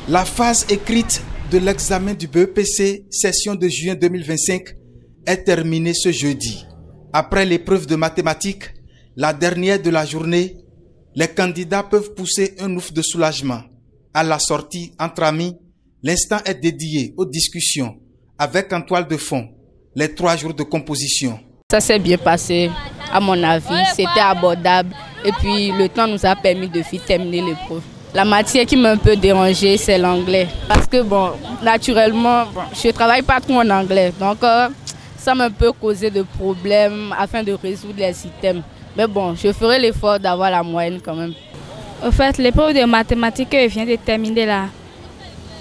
La phase écrite de l'examen du BEPC session de juin 2025 est terminée ce jeudi. Après l'épreuve de mathématiques, la dernière de la journée, les candidats peuvent pousser un ouf de soulagement. À la sortie, entre amis, l'instant est dédié aux discussions avec en toile de fond les 3 jours de composition. Ça s'est bien passé, à mon avis, c'était abordable et puis le temps nous a permis de terminer l'épreuve. La matière qui m'a un peu dérangée, c'est l'anglais. Parce que naturellement, je ne travaille pas trop en anglais. Donc ça m'a un peu causé de problèmes afin de résoudre les systèmes. Mais bon, je ferai l'effort d'avoir la moyenne quand même. Au fait, l'épreuve de mathématiques vient de terminer là.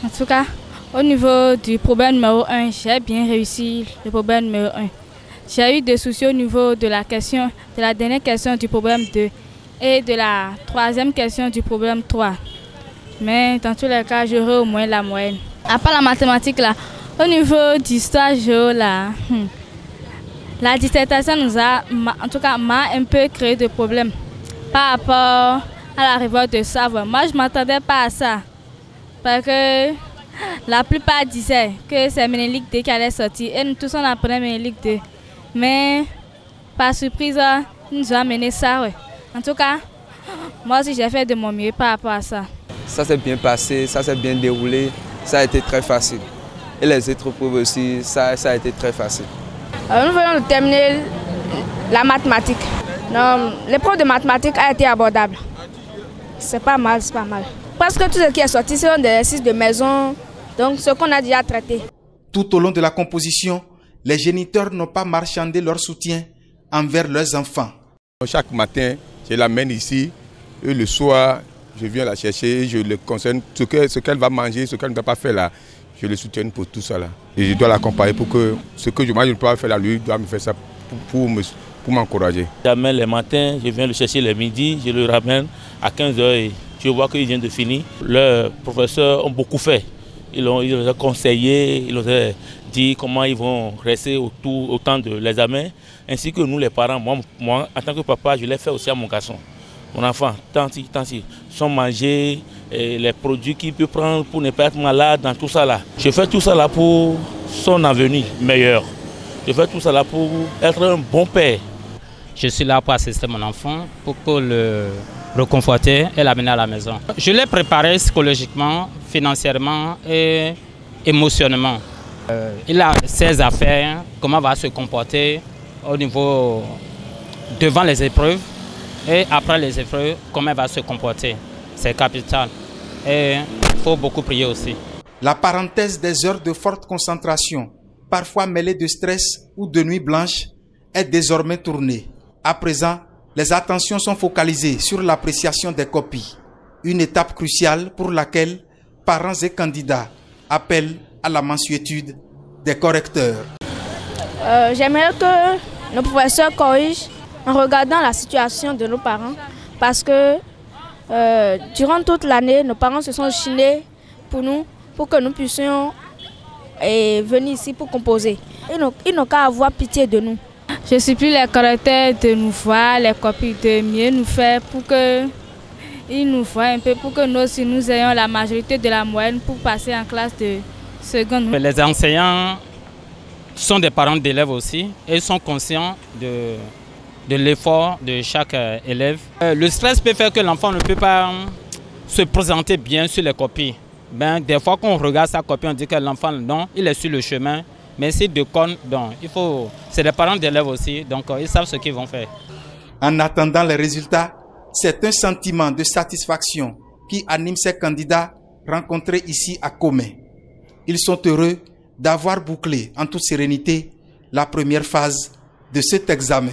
En tout cas, au niveau du problème numéro 1, j'ai bien réussi le problème numéro 1. J'ai eu des soucis au niveau de la dernière question du problème 2 et de la 3e question du problème 3. Mais dans tous les cas, j'aurai au moins la moyenne. À part la mathématique là, au niveau d'histoire géo là, la dissertation m'a un peu créé de problèmes par rapport à la révolte de Savoie. Moi, je ne m'attendais pas à ça. Parce que la plupart disaient que c'est Ménélique II qui allait sortir. Et nous tous, on apprenait Ménélique II. Mais, par surprise, ils nous ont amené ça. Ouais. En tout cas, moi aussi, j'ai fait de mon mieux par rapport à ça. Ça s'est bien passé, ça s'est bien déroulé. Ça a été très facile. Et les autres épreuves aussi, ça a été très facile. Nous venons de terminer la mathématique. L'épreuve de mathématiques a été abordable. C'est pas mal, c'est pas mal. Parce que tout ce qui est sorti, c'est des exercices de maison, donc ce qu'on a déjà traité. Tout au long de la composition, les géniteurs n'ont pas marchandé leur soutien envers leurs enfants. Chaque matin, je l'amène ici et le soir, je viens la chercher, je le concerne, ce qu'elle va manger, ce qu'elle ne va pas faire là, je le soutiens pour tout ça là. Et je dois l'accompagner pour que ce que moi je ne peux pas faire là, lui doit me faire ça pour m'encourager. J'amène les matins, je viens le chercher le midi, je le ramène à 15h et je vois qu'il vient de finir. Leurs professeurs ont beaucoup fait. Ils les ont conseillés, ils leur ont dit comment ils vont rester au temps de l'examen, ainsi que nous les parents. Moi, en tant que papa, je l'ai fait aussi à mon garçon. Mon enfant, tant son manger, et les produits qu'il peut prendre pour ne pas être malade, dans tout ça là. Je fais tout ça là pour son avenir meilleur. Je fais tout ça là pour être un bon père. Je suis là pour assister mon enfant, pour le reconforter et l'amener à la maison. Je l'ai préparé psychologiquement, financièrement et émotionnellement. Il a ses affaires, comment il va se comporter au niveau devant les épreuves et après les épreuves, comment il va se comporter. C'est capital et il faut beaucoup prier aussi. La parenthèse des heures de forte concentration, parfois mêlée de stress ou de nuit blanche, est désormais tournée. À présent, les attentions sont focalisées sur l'appréciation des copies, une étape cruciale pour laquelle parents et candidats appellent à la mansuétude des correcteurs. J'aimerais que nos professeurs corrigent en regardant la situation de nos parents parce que durant toute l'année, nos parents se sont chinés pour nous, pour que nous puissions venir ici pour composer. Ils n'ont qu'à avoir pitié de nous. Je supplie les correcteurs de nous voir, les copies de mieux nous faire pour qu'ils nous voient un peu, pour que nous aussi nous ayons la majorité de la moyenne pour passer en classe de seconde. Les enseignants sont des parents d'élèves aussi et ils sont conscients de l'effort de chaque élève. Le stress peut faire que l'enfant ne peut pas se présenter bien sur les copies. Des fois qu'on regarde sa copie, on dit que l'enfant, non, il est sur le chemin. Mais c'est de con, donc c'est des parents d'élèves aussi, donc ils savent ce qu'ils vont faire. En attendant les résultats, c'est un sentiment de satisfaction qui anime ces candidats rencontrés ici à Comé. Ils sont heureux d'avoir bouclé en toute sérénité la première phase de cet examen.